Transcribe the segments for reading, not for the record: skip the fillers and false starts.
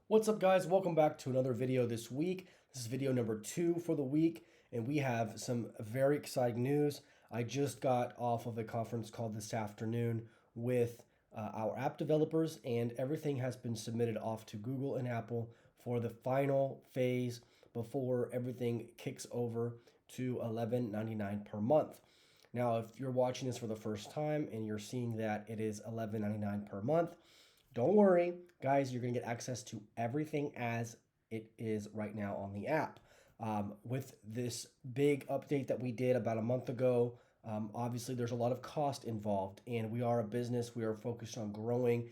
What's up, guys? Welcome back to another video this week. This is video number 2 for the week, and we have some very exciting news. I just got off of a conference call this afternoon with our app developers, and everything has been submitted off to Google and Apple for the final phase before everything kicks over to $11.99 per month. Now, if you're watching this for the first time and you're seeing that it is $11.99 per month, don't worry, guys, you're going to get access to everything as it is right now on the app. With this big update that we did about a month ago, obviously there's a lot of cost involved, and we are a business. We are focused on growing,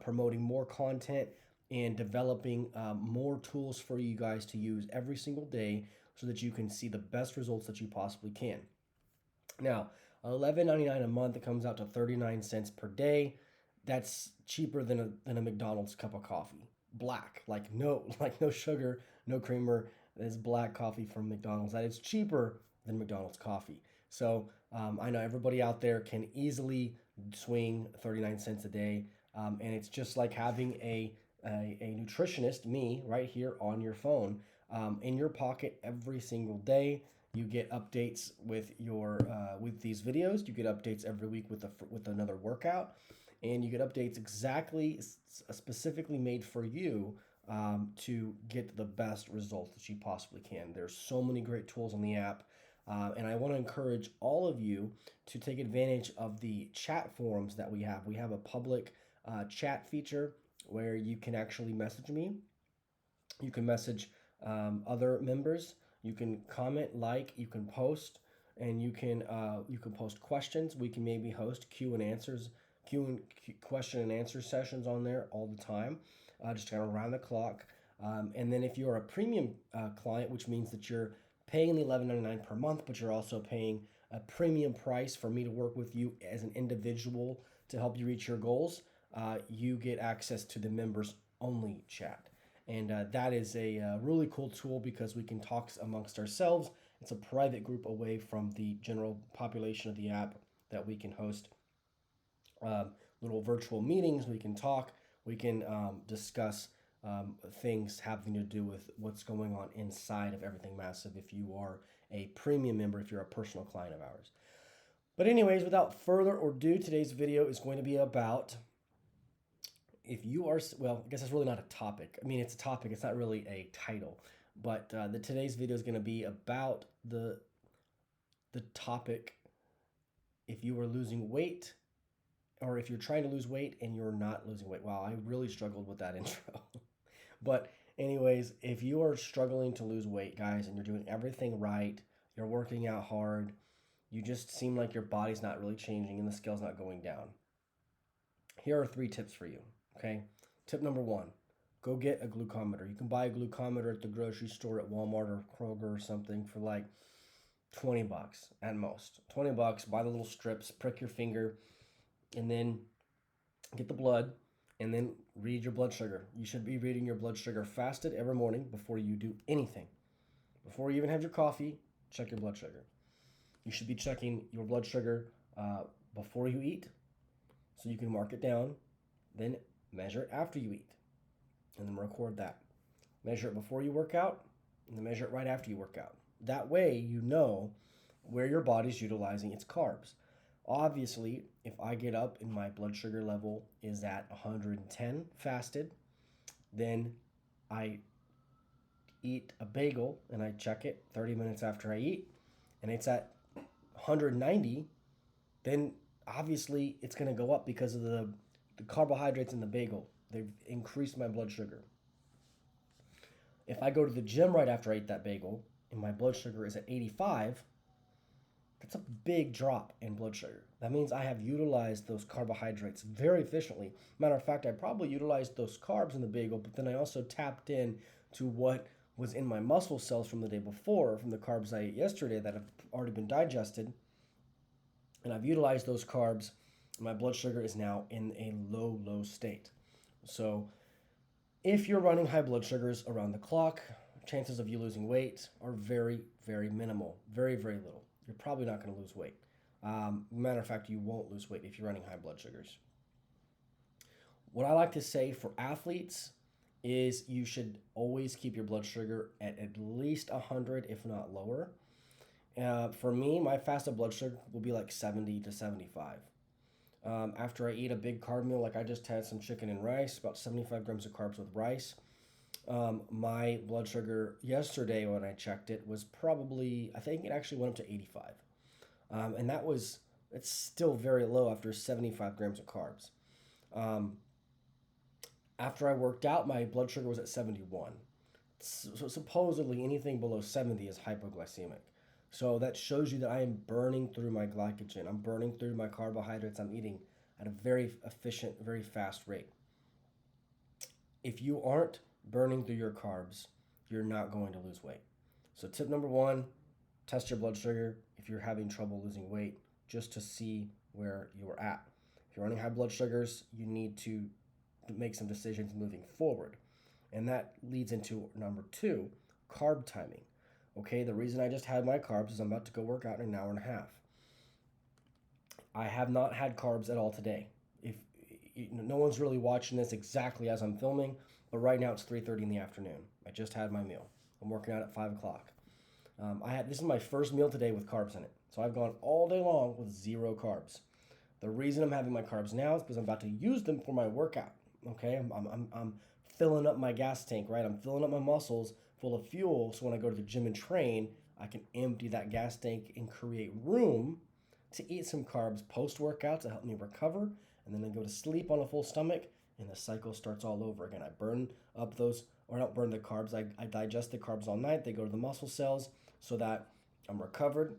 promoting more content, and developing more tools for you guys to use every single day so that you can see the best results that you possibly can. Now, $11.99 a month, it comes out to 39 cents per day. That's cheaper than a McDonald's cup of coffee. Black, like no sugar, no creamer. It's black coffee from McDonald's. That is cheaper than McDonald's coffee. So I know everybody out there can easily swing 39 cents a day, and it's just like having a nutritionist, me, right here on your phone, in your pocket every single day. You get updates with with these videos. You get updates every week with another workout, and you get updates specifically made for you to get the best results that you possibly can. There's so many great tools on the app, and I want to encourage all of you to take advantage of the chat forums that we have. We have a public chat feature where you can actually message me. You can message other members. You can comment, you can post, and you can post questions. We can maybe host question and answer sessions on there all the time, just kind of around the clock. And then if you're a premium client, which means that you're paying the $11.99 per month, but you're also paying a premium price for me to work with you as an individual to help you reach your goals, you get access to the members only chat. And that is a really cool tool because we can talk amongst ourselves. It's a private group away from the general population of the app that we can host little virtual meetings. We can talk. We can discuss things having to do with what's going on inside of Everything Massive if you are a premium member, if you're a personal client of ours. But anyways, without further ado, today's video is going to be about if you are, well, I guess it's really not a topic. I mean, it's a topic. It's not really a title. But today's video is going to be about the topic if you are losing weight, or if you're trying to lose weight and you're not losing weight. Wow, I really struggled with that intro. But anyways, if you are struggling to lose weight, guys, and you're doing everything right, you're working out hard, you just seem like your body's not really changing and the scale's not going down. Here are 3 tips for you, okay? Tip number 1, go get a glucometer. You can buy a glucometer at the grocery store, at Walmart or Kroger or something for like $20 at most. $20, buy the little strips, prick your finger, and then get the blood, and then read your blood sugar. You should be reading your blood sugar fasted every morning before you do anything. Before you even have your coffee, check your blood sugar. You should be checking your blood sugar before you eat, so you can mark it down, then measure it after you eat, and then record that. Measure it before you work out, and then measure it right after you work out. That way you know where your body's utilizing its carbs. Obviously, if I get up and my blood sugar level is at 110 fasted, then I eat a bagel and I check it 30 minutes after I eat, and it's at 190, then obviously it's going to go up because of the carbohydrates in the bagel. They've increased my blood sugar. If I go to the gym right after I eat that bagel and my blood sugar is at 85, that's a big drop in blood sugar. That means I have utilized those carbohydrates very efficiently. Matter of fact, I probably utilized those carbs in the bagel, but then I also tapped in to what was in my muscle cells from the day before, from the carbs I ate yesterday that have already been digested. And I've utilized those carbs. My blood sugar is now in a low state. So if you're running high blood sugars around the clock, chances of you losing weight are very, very minimal. Very, very little. You're probably not going to lose weight. Matter of fact, you won't lose weight if you're running high blood sugars. What I like to say for athletes is you should always keep your blood sugar at least 100, if not lower. For me, my fasted blood sugar will be like 70 to 75. After I eat a big carb meal, like I just had some chicken and rice, about 75 grams of carbs with rice. My blood sugar yesterday when I checked it was probably, I think it actually went up to 85. And it's still very low after 75 grams of carbs. Um, After I worked out, my blood sugar was at 71. So supposedly anything below 70 is hypoglycemic. So that shows you that I am burning through my glycogen. I'm burning through my carbohydrates I'm eating at a very efficient, very fast rate. If you aren't burning through your carbs, you're not going to lose weight. So tip number one, test your blood sugar if you're having trouble losing weight, just to see where you're at. If you're running high blood sugars, you need to make some decisions moving forward. And that leads into number two, carb timing. Okay, the reason I just had my carbs is I'm about to go work out in an hour and a half. I have not had carbs at all today. If no one's really watching this exactly as I'm filming, but right now it's 3:30 in the afternoon. I just had my meal. I'm working out at 5 o'clock. This is my first meal today with carbs in it, so I've gone all day long with zero carbs. The reason I'm having my carbs now is because I'm about to use them for my workout. Okay, I'm filling up my gas tank, right? I'm filling up my muscles full of fuel, so when I go to the gym and train, I can empty that gas tank and create room to eat some carbs post-workout to help me recover, and then I go to sleep on a full stomach, and the cycle starts all over again. I burn up those, or I don't burn the carbs, I digest the carbs all night, they go to the muscle cells so that I'm recovered,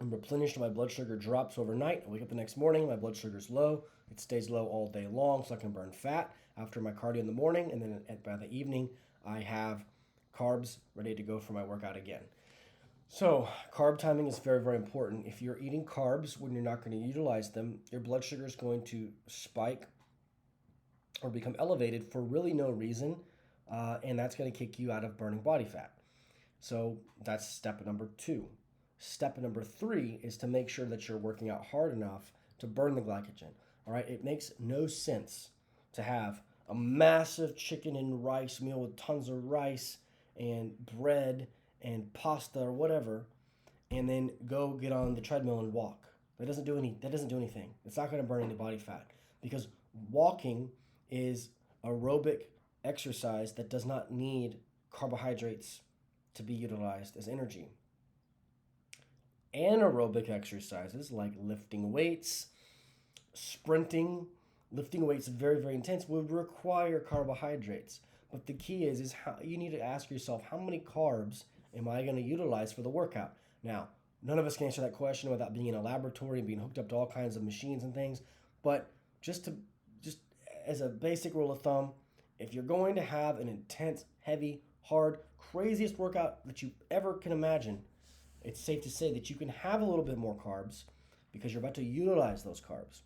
I'm replenished, my blood sugar drops overnight. I wake up the next morning, my blood sugar's low. It stays low all day long so I can burn fat after my cardio in the morning, and then by the evening, I have carbs ready to go for my workout again. So, carb timing is very, very important. If you're eating carbs when you're not going to utilize them, your blood sugar is going to spike or become elevated for really no reason, and that's going to kick you out of burning body fat. So, that's step number two. Step number three is to make sure that you're working out hard enough to burn the glycogen. All right, it makes no sense to have a massive chicken and rice meal with tons of rice and bread and pasta or whatever, and then go get on the treadmill and walk. That doesn't do anything. It's not going to burn any body fat, because walking is aerobic exercise that does not need carbohydrates to be utilized as energy. Anaerobic exercises like lifting weights, sprinting, lifting weights very, very intense would require carbohydrates. But the key is how you need to ask yourself, how many carbs am I going to utilize for the workout? Now, none of us can answer that question without being in a laboratory and being hooked up to all kinds of machines and things. But just as a basic rule of thumb, if you're going to have an intense, heavy, hard, craziest workout that you ever can imagine, it's safe to say that you can have a little bit more carbs because you're about to utilize those carbs.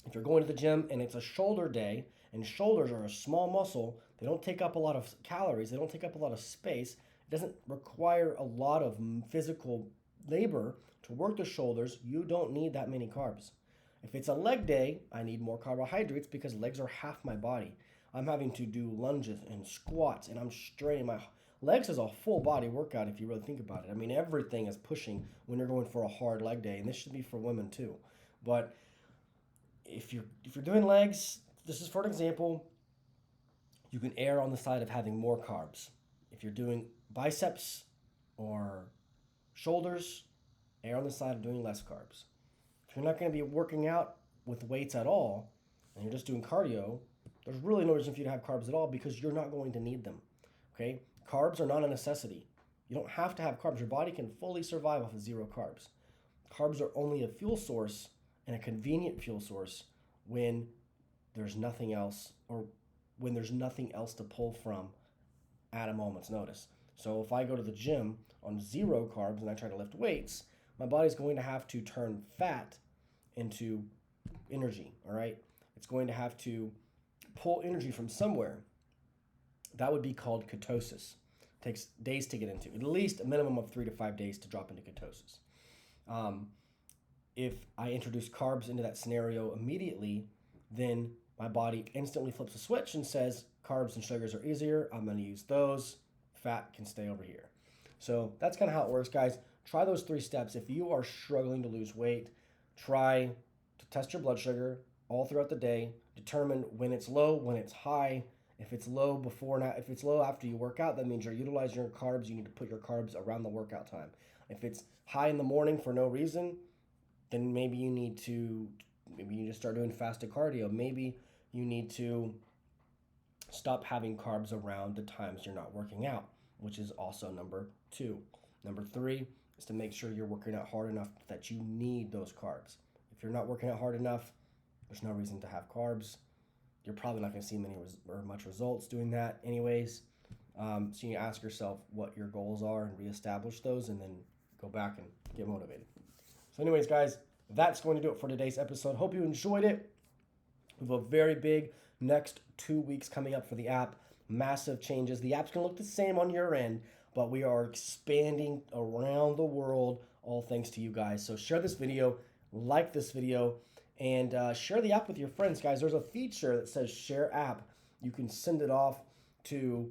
If you're going to the gym and it's a shoulder day, and shoulders are a small muscle, they don't take up a lot of calories, they don't take up a lot of space, it doesn't require a lot of physical labor to work the shoulders, you don't need that many carbs. If it's a leg day, I need more carbohydrates because legs are half my body. I'm having to do lunges and squats, and I'm straining my legs is a full body workout if you really think about it. I mean, everything is pushing when you're going for a hard leg day, and this should be for women too. But if you're doing legs, this is for an example, you can err on the side of having more carbs. If you're doing biceps or shoulders, err on the side of doing less carbs. If you're not going to be working out with weights at all, and you're just doing cardio, there's really no reason for you to have carbs at all because you're not going to need them. Okay? Carbs are not a necessity. You don't have to have carbs. Your body can fully survive off of zero carbs. Carbs are only a fuel source, and a convenient fuel source, when there's nothing else, or when there's nothing else to pull from at a moment's notice. So if I go to the gym on zero carbs and I try to lift weights, my body's going to have to turn fat into energy, all right? It's going to have to pull energy from somewhere. That would be called ketosis. It takes days to get into, at least a minimum of 3 to 5 days to drop into ketosis. If I introduce carbs into that scenario immediately, then my body instantly flips a switch and says carbs and sugars are easier. I'm going to use those. Fat can stay over here. So that's kind of how it works, guys. Try those 3 steps. If you are struggling to lose weight, try to test your blood sugar all throughout the day. Determine when it's low, when it's high. If it's low before and if it's low after you work out, that means you're utilizing your carbs. You need to put your carbs around the workout time. If it's high in the morning for no reason, then maybe you need to start doing fasted cardio. Maybe you need to stop having carbs around the times you're not working out, which is also number 2. Number 3 is to make sure you're working out hard enough that you need those carbs. If you're not working out hard enough, there's no reason to have carbs. You're probably not going to see much results doing that anyways. So you ask yourself what your goals are and reestablish those, and then go back and get motivated. So anyways, guys, that's going to do it for today's episode. Hope you enjoyed it. We have a very big next 2 weeks coming up for the app. Massive changes. The app's going to look the same on your end, but we are expanding around the world, all thanks to you guys. So share this video, like this video, and share the app with your friends, guys. There's a feature that says share app. You can send it off to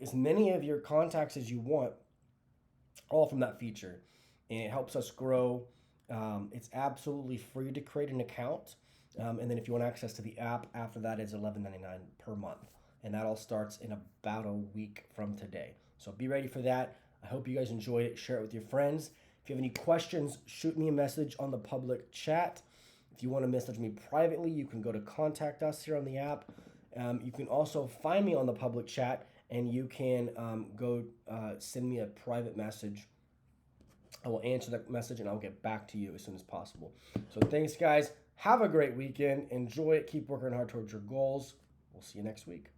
as many of your contacts as you want, all from that feature. And it helps us grow. It's absolutely free to create an account. And then if you want access to the app, after that is $11.99 per month. And that all starts in about a week from today. So be ready for that. I hope you guys enjoyed it. Share it with your friends. If you have any questions, shoot me a message on the public chat. If you want to message me privately, you can go to contact us here on the app. You can also find me on the public chat, and you can go send me a private message. I will answer that message, and I'll get back to you as soon as possible. So thanks, guys. Have a great weekend. Enjoy it. Keep working hard towards your goals. We'll see you next week.